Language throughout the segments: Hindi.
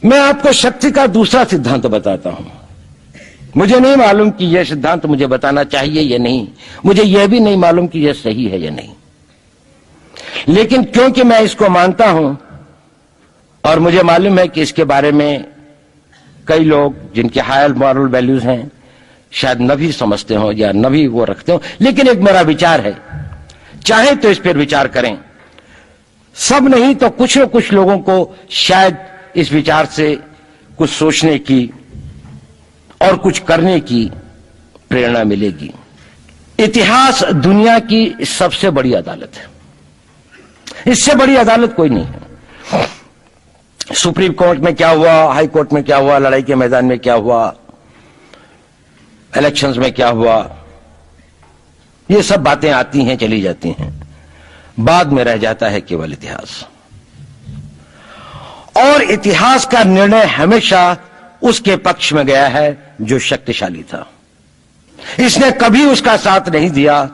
मैं आपको शक्ति का दूसरा सिद्धांत बताता हूं। मुझे नहीं मालूम कि यह सिद्धांत मुझे बताना चाहिए या नहीं, मुझे यह भी नहीं मालूम कि यह सही है या नहीं, लेकिन क्योंकि मैं इसको मानता हूं और मुझे मालूम है कि इसके बारे में कई लोग जिनके हायर मॉरल वैल्यूज हैं शायद न भी समझते हो या न भी वो रखते हो, लेकिन एक मेरा विचार है, चाहे तो इस पर विचार करें। सब नहीं तो कुछ न कुछ लोगों को शायद इस विचार से कुछ सोचने की और कुछ करने की प्रेरणा मिलेगी। इतिहास दुनिया की सबसे बड़ी अदालत है, इससे बड़ी अदालत कोई नहीं है। सुप्रीम कोर्ट में क्या हुआ, हाई कोर्ट में क्या हुआ, लड़ाई के मैदान में क्या हुआ, इलेक्शंस में क्या हुआ, ये सब बातें आती हैं चली जाती हैं, बाद में रह जाता है केवल इतिहास। और इतिहास का निर्णय हमेशा उसके पक्ष में गया है जो शक्तिशाली था। इसने कभी उसका साथ नहीं दिया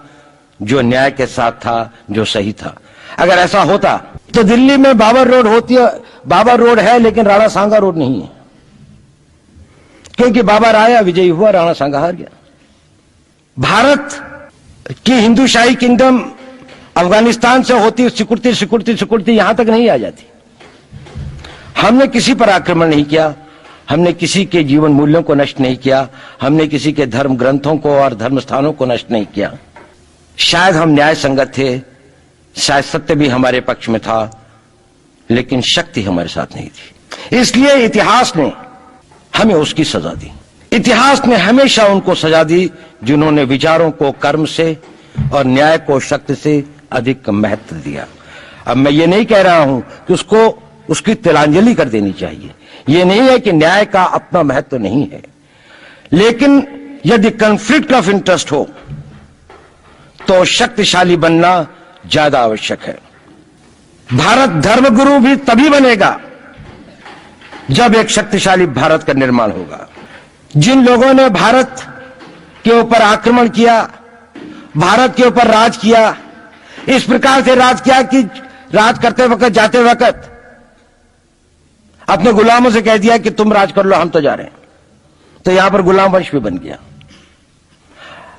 जो न्याय के साथ था, जो सही था। अगर ऐसा होता तो दिल्ली में बाबर रोड होती है, बाबर रोड है लेकिन राणा सांगा रोड नहीं है, क्योंकि बाबर आया, विजयी हुआ, राणा सांगा हार गया। भारत की हिंदूशाही किंगडम अफगानिस्तान से होती सिकुड़ती सिकुड़ती सिकुड़ती यहां तक नहीं आ जाती। हमने किसी पर आक्रमण नहीं किया, हमने किसी के जीवन मूल्यों को नष्ट नहीं किया, हमने किसी के धर्म ग्रंथों को और धर्म स्थानों को नष्ट नहीं किया। शायद हम न्याय संगत थे, शायद सत्य भी हमारे पक्ष में था, लेकिन शक्ति हमारे साथ नहीं थी। इसलिए इतिहास ने हमें उसकी सजा दी। इतिहास ने हमेशा उनको सजा दी जिन्होंने विचारों को कर्म से और न्याय को शक्ति से अधिक महत्व दिया। अब मैं ये नहीं कह रहा हूं कि उसकी तिलांजलि कर देनी चाहिए, ये नहीं है कि न्याय का अपना महत्व नहीं है, लेकिन यदि कॉन्फ्लिक्ट ऑफ इंटरेस्ट हो तो शक्तिशाली बनना ज्यादा आवश्यक है। भारत धर्मगुरु भी तभी बनेगा जब एक शक्तिशाली भारत का निर्माण होगा। जिन लोगों ने भारत के ऊपर आक्रमण किया, भारत के ऊपर राज किया, इस प्रकार से राज किया कि राज करते वक्त, जाते वक्त अपने गुलामों से कह दिया कि तुम राज कर लो, हम तो जा रहे हैं, तो यहां पर गुलाम वंश भी बन गया।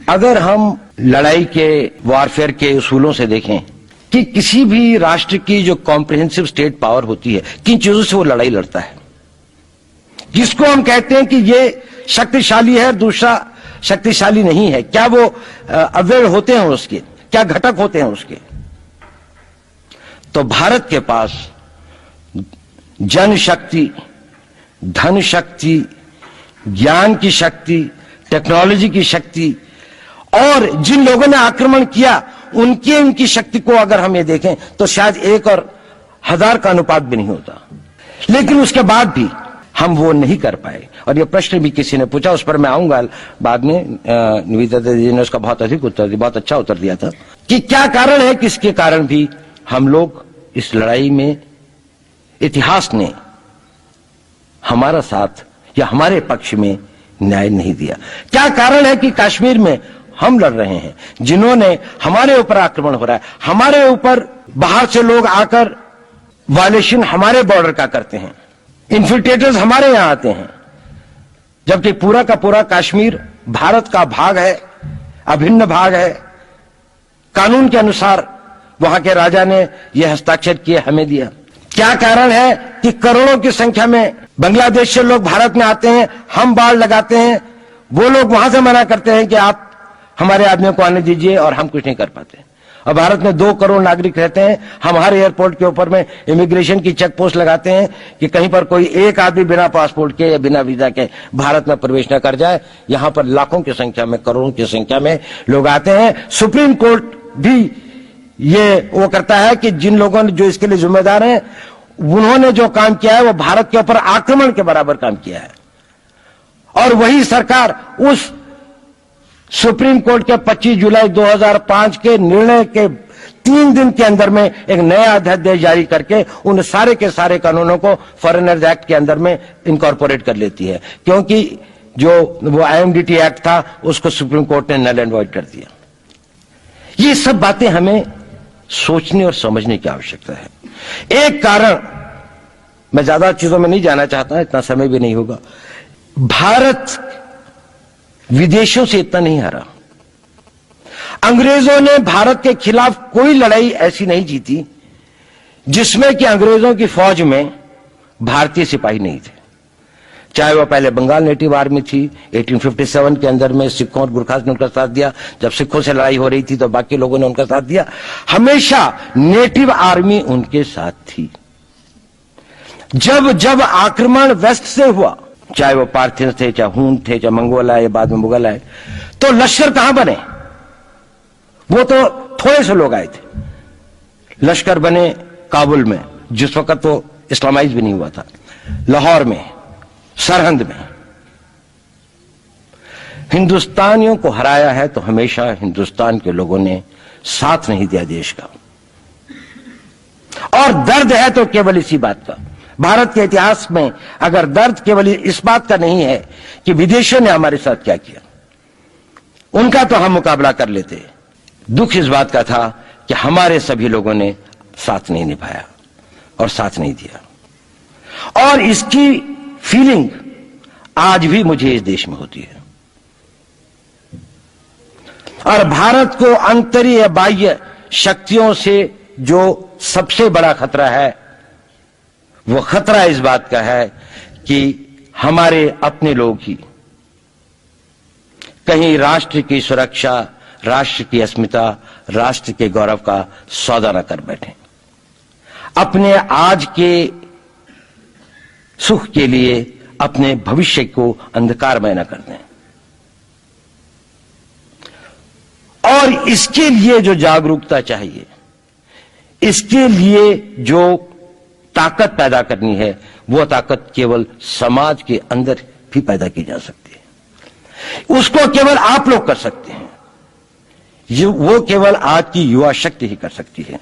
अगर हम लड़ाई के वॉरफेयर के उसूलों से देखें कि किसी भी राष्ट्र की जो कॉम्प्रिहेंसिव स्टेट पावर होती है, किन चीजों से वो लड़ाई लड़ता है, जिसको हम कहते हैं कि ये शक्तिशाली है, दूसरा शक्तिशाली नहीं है, क्या वो अव्यय होते हैं उसके, क्या घटक होते हैं उसके। तो भारत के पास जनशक्ति, धन शक्ति, ज्ञान की शक्ति, टेक्नोलॉजी की शक्ति, और जिन लोगों ने आक्रमण किया उनकी शक्ति को अगर हम ये देखें तो शायद 1 और 1000 का अनुपात भी नहीं होता। लेकिन उसके बाद भी हम वो नहीं कर पाए। और ये प्रश्न भी किसी ने पूछा, उस पर मैं आऊंगा बाद में। निवेदिता जी ने उसका बहुत अधिक उत्तर दिया, बहुत अच्छा उत्तर दिया था कि क्या कारण है कि इसके कारण भी हम लोग इस लड़ाई में, इतिहास ने हमारा साथ या हमारे पक्ष में न्याय नहीं दिया। क्या कारण है कि कश्मीर में हम लड़ रहे हैं, जिन्होंने हमारे ऊपर आक्रमण हो रहा है, हमारे ऊपर बाहर से लोग आकर वायलेशन हमारे बॉर्डर का करते हैं, इन्फिल्ट्रेटर्स हमारे यहां आते हैं, जबकि पूरा का पूरा कश्मीर भारत का भाग है, अभिन्न भाग है। कानून के अनुसार वहां के राजा ने यह हस्ताक्षर किए, हमें दिया। क्या कारण है कि करोड़ों की संख्या में बांग्लादेश से लोग भारत में आते हैं, हम बाड़ लगाते हैं, वो लोग वहां से मना करते हैं कि आप हमारे आदमियों को आने दीजिए, और हम कुछ नहीं कर पाते। और भारत में 2 करोड़ नागरिक रहते हैं, हम हर एयरपोर्ट के ऊपर में इमिग्रेशन की चेक पोस्ट लगाते हैं कि कहीं पर कोई एक आदमी बिना पासपोर्ट के या बिना वीजा के भारत में प्रवेश न कर जाए। यहां पर लाखों की संख्या में, करोड़ों की संख्या में लोग आते हैं। सुप्रीम कोर्ट भी ये वो करता है कि जिन लोगों ने, जो इसके लिए जिम्मेदार हैं, उन्होंने जो काम किया है वो भारत के ऊपर आक्रमण के बराबर काम किया है। और वही सरकार उस सुप्रीम कोर्ट के 25 जुलाई 2005 के निर्णय के 3 दिन के अंदर में एक नया अध्यादेश जारी करके उन सारे के सारे कानूनों को फॉरेनर्स एक्ट के अंदर में इनकॉर्पोरेट कर लेती है, क्योंकि जो वो IMDT एक्ट था उसको सुप्रीम कोर्ट ने नल एंड वॉइड कर दिया। ये सब बातें हमें सोचने और समझने की आवश्यकता है। एक कारण मैं ज्यादा चीजों में नहीं जाना चाहता, इतना समय भी नहीं होगा। भारत विदेशों से इतना नहीं हारा। अंग्रेजों ने भारत के खिलाफ कोई लड़ाई ऐसी नहीं जीती जिसमें कि अंग्रेजों की फौज में भारतीय सिपाही नहीं थे। चाहे वह पहले बंगाल नेटिव आर्मी थी, 1857 के अंदर में सिखों और गुरखास ने उनका साथ दिया। जब सिखों से लड़ाई हो रही थी तो बाकी लोगों ने उनका साथ दिया। हमेशा नेटिव आर्मी उनके साथ थी। जब जब आक्रमण वेस्ट से हुआ, चाहे वो पार्थियन थे, चाहे हून थे, चाहे मंगोल आए, बाद में मुगल आए, तो लश्कर कहां बने? वो तो थोड़े से लोग आए थे। लश्कर बने काबुल में, जिस वक्त तो इस्लामाइज भी नहीं हुआ था, लाहौर में, सरहंद में। हिंदुस्तानियों को हराया है तो हमेशा हिंदुस्तान के लोगों ने साथ नहीं दिया देश का। और दर्द है तो केवल इसी बात का। भारत के इतिहास में अगर दर्द केवल इस बात का नहीं है कि विदेशों ने हमारे साथ क्या किया, उनका तो हम मुकाबला कर लेते। दुख इस बात का था कि हमारे सभी लोगों ने साथ नहीं निभाया और साथ नहीं दिया। और इसकी फीलिंग आज भी मुझे इस देश में होती है। और भारत को आंतरिक बाह्य शक्तियों से जो सबसे बड़ा खतरा है, वो खतरा इस बात का है कि हमारे अपने लोग ही कहीं राष्ट्र की सुरक्षा, राष्ट्र की अस्मिता, राष्ट्र के गौरव का सौदा न कर बैठे, अपने आज के सुख के लिए अपने भविष्य को अंधकारमय न कर दें। और इसके लिए जो जागरूकता चाहिए, इसके लिए जो ताकत पैदा करनी है, वो ताकत केवल समाज के अंदर भी पैदा की जा सकती है। उसको केवल आप लोग कर सकते हैं। वो केवल आज की युवा शक्ति ही कर सकती है।